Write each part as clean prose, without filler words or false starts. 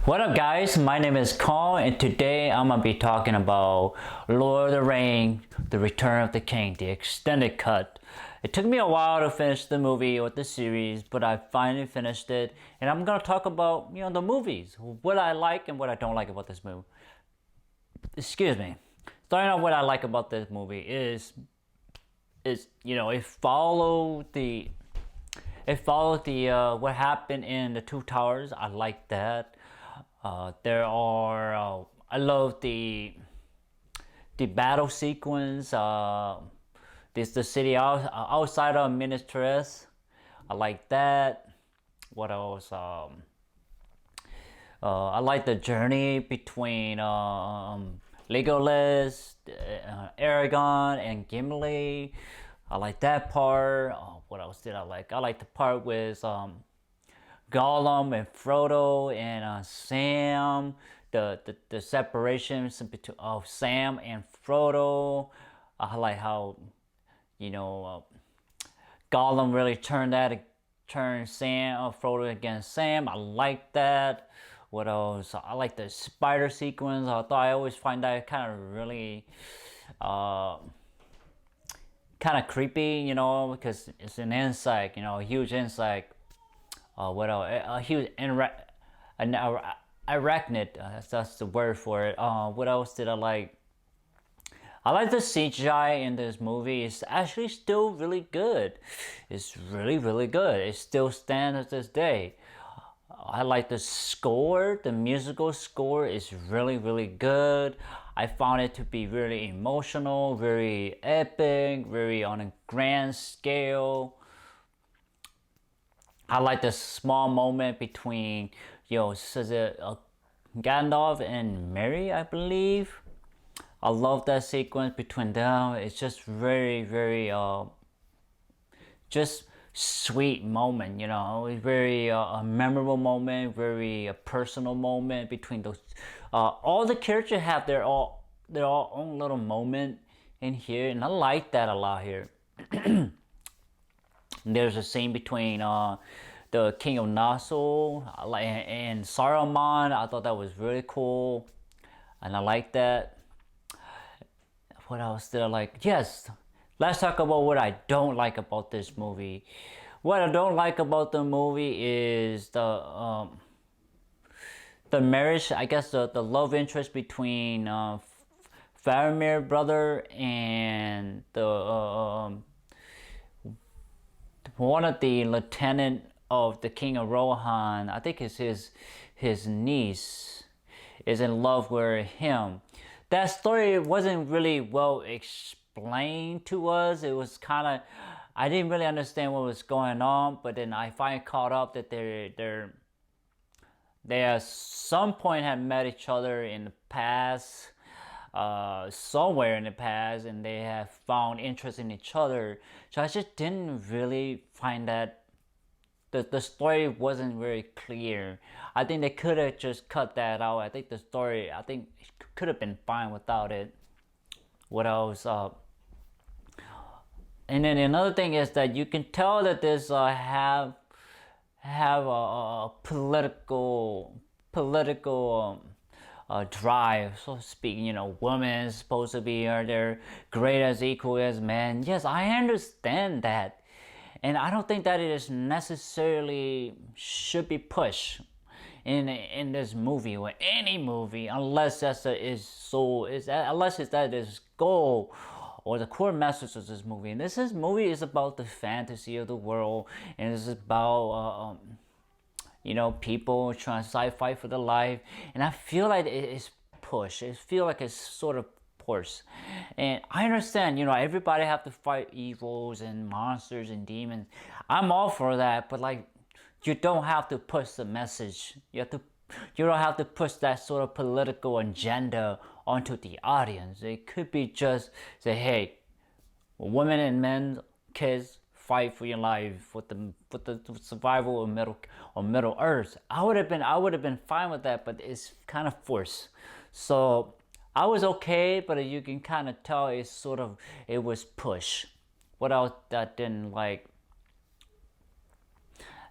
What up guys, my name is Kong and today I'm going to be talking about Lord of the Rings, The Return of the King, the extended cut. It took me a while to finish the movie or the series, but I finally finished it and I'm going to talk about, the movies, what I like and what I don't like about this movie. Excuse me. Starting off, what I like about this movie is it followed the what happened in the Two Towers. I like that. I love the battle sequence. The city outside of Minas Tirith. I like that. What else? I like the journey between Legolas, Aragorn, and Gimli. I like that part. What else did I like? I like the part with Gollum and Frodo and Sam. The separation of Sam and Frodo. I like how Gollum really turned Frodo against Sam. I like that. What else? I like the spider sequence. I always find that kind of really kind of creepy, because it's an insect, a huge insect. What else? A huge arachnid. That's the word for it. What else did I like? I like the CGI in this movie. It's actually still really good. It's really, really good. It still stands to this day. I like the score. The musical score is really, really good. I found it to be really emotional, very epic, very on a grand scale. I like the small moment between, Gandalf and Mary, I believe. I love that sequence between them. It's just very, very, just sweet moment, very a memorable moment, very personal moment between those. All the characters have their own little moment in here, and I like that a lot here. There's a scene between the King of Nassau and Saruman. I thought that was really cool, and I like that. What else did I like? Yes, let's talk about what I don't like about this movie. What I don't like about the movie is the marriage. I guess the love interest between Faramir brother and the one of the lieutenant of the King of Rohan. I think it's his niece is in love with him. That story wasn't really well explained to us. It was kind of, I didn't really understand what was going on, but then I finally caught up that they at some point had met each other in the past, somewhere in the past, and they have found interest in each other. So I just didn't really find that the story wasn't very clear. I think they could have just cut that out. I think it could have been fine without it. What else? And then another thing is that you can tell that this have a political drive, so to speak. Women supposed to be they're great as equal as men. Yes, I understand that, and I don't think that it is necessarily should be pushed in this movie or any movie, unless unless it's that is goal or the core message of this movie. And this movie is about the fantasy of the world, and it's about people trying to fight for their life, and I feel like it is pushed. I feel like it's sort of forced, and I understand. Everybody have to fight evils and monsters and demons. I'm all for that, but you don't have to push the message. You don't have to push that sort of political agenda onto the audience. It could be just say, hey, women and men, kids, fight for your life with the survival of Middle Earth. I would have been fine with that, but it's kind of forced. So I was okay, but you can kind of tell it was push. What else that didn't like?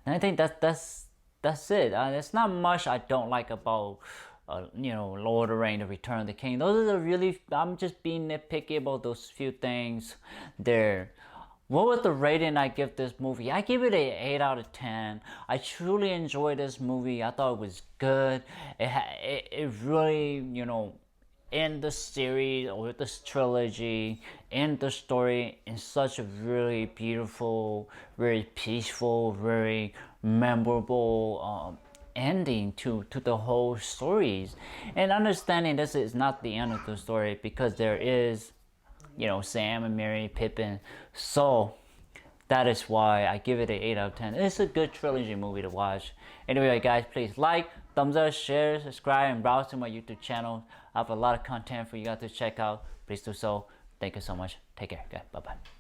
And I think that's that's it. There's not much I don't like about Lord of the Rings, The Return of the King. Those are the really, I'm just being nitpicky about those few things there. What was the rating I give this movie? I give it an 8 out of 10. I truly enjoyed this movie. I thought it was good. It really, in the series or this trilogy, in the story, in such a really beautiful, very peaceful, very memorable ending to the whole stories. And understanding this is not the end of the story, because there is Sam and Merry, Pippin. So that is why I give it an 8 out of 10. It's a good trilogy movie to watch. Anyway, guys, please like, thumbs up, share, subscribe, and browse to my YouTube channel. I have a lot of content for you guys to check out. Please do so. Thank you so much. Take care, guys. Bye-bye.